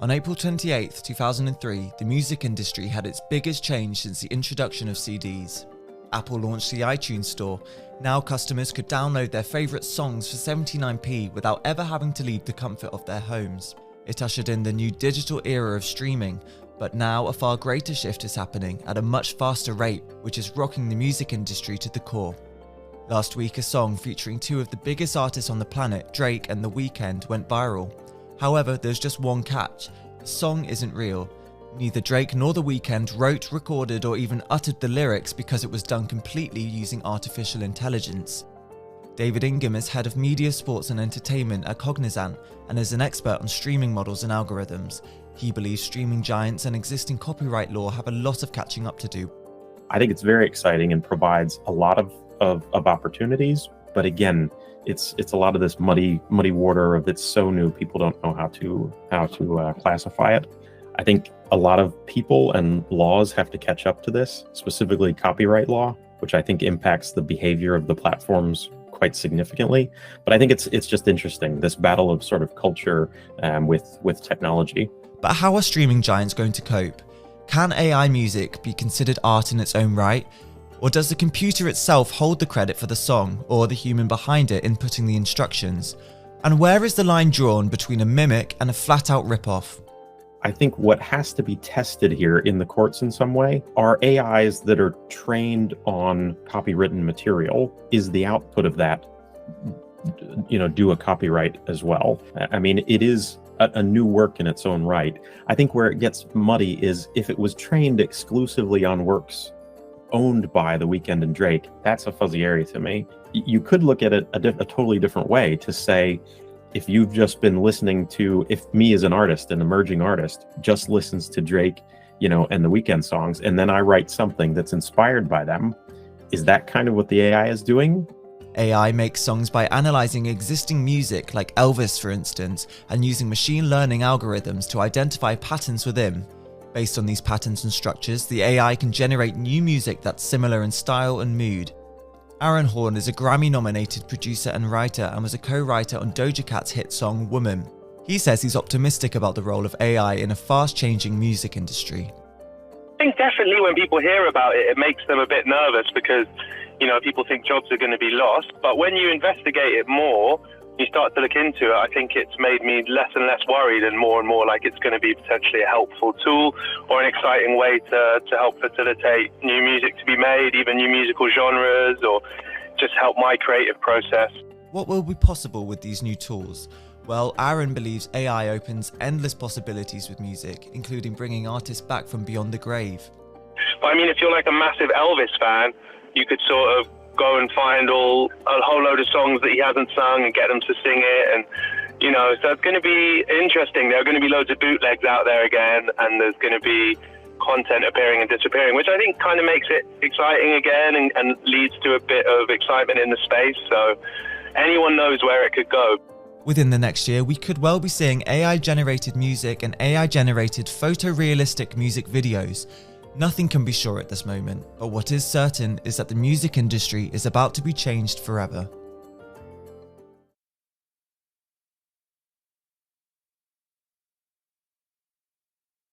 On April 28, 2003, the music industry had its biggest change since the introduction of CDs. Apple launched the iTunes Store. Now customers could download their favourite songs for 79p without ever having to leave the comfort of their homes. It ushered in the new digital era of streaming, but now a far greater shift is happening at a much faster rate, which is rocking the music industry to the core. Last week, a song featuring two of the biggest artists on the planet, Drake and The Weeknd, went viral. However, there's just one catch: the song isn't real. Neither Drake nor The Weeknd wrote, recorded, or even uttered the lyrics because it was done completely using artificial intelligence. David Ingham is head of media, sports and entertainment at Cognizant and is an expert on streaming models and algorithms. He believes streaming giants and existing copyright law have a lot of catching up to do. I think it's very exciting and provides a lot of opportunities, but again, it's a lot of this muddy water of it's so new, people don't know how to classify it. I think a lot of people and laws have to catch up to this, specifically copyright law, which I think impacts the behavior of the platforms quite significantly. But I think it's just interesting, this battle of sort of culture with technology. But how are streaming giants going to cope? Can AI music be considered art in its own right? Or does the computer itself hold the credit for the song, or the human behind it inputting the instructions? And where is the line drawn between a mimic and a flat-out rip-off? I think what has to be tested here in the courts in some way are AIs that are trained on copywritten material. Is the output of that, do a copyright as well? I mean, it is a new work in its own right. I think where it gets muddy is if it was trained exclusively on works owned by The Weeknd and Drake. That's a fuzzy area to me. You could look at it a totally different way to say, if you've just been listening to, if me as an artist, an emerging artist, just listens to Drake, and The Weeknd songs, and then I write something that's inspired by them, is that kind of what the AI is doing? AI makes songs by analysing existing music, like Elvis for instance, and using machine learning algorithms to identify patterns within. Based on these patterns and structures, the AI can generate new music that's similar in style and mood. Aaron Horn is a Grammy-nominated producer and writer and was a co-writer on Doja Cat's hit song Woman. He says he's optimistic about the role of AI in a fast-changing music industry. I think definitely when people hear about it, it makes them a bit nervous because, people think jobs are going to be lost. But when you investigate it more, you start to look into it, I think it's made me less and less worried and more like it's going to be potentially a helpful tool or an exciting way to help facilitate new music to be made, even new musical genres, or just help my creative process. What will be possible with these new tools? Well, Aaron believes AI opens endless possibilities with music, including bringing artists back from beyond the grave. But I mean, if you're like a massive Elvis fan, you could sort of go and find a whole load of songs that he hasn't sung and get them to sing it, and so it's going to be interesting. There are going to be loads of bootlegs out there again, and there's going to be content appearing and disappearing, which I think kind of makes it exciting again and leads to a bit of excitement in the space, so anyone knows where it could go. Within the next year, we could well be seeing AI-generated music and AI-generated photorealistic music videos. Nothing can be sure at this moment, but what is certain is that the music industry is about to be changed forever.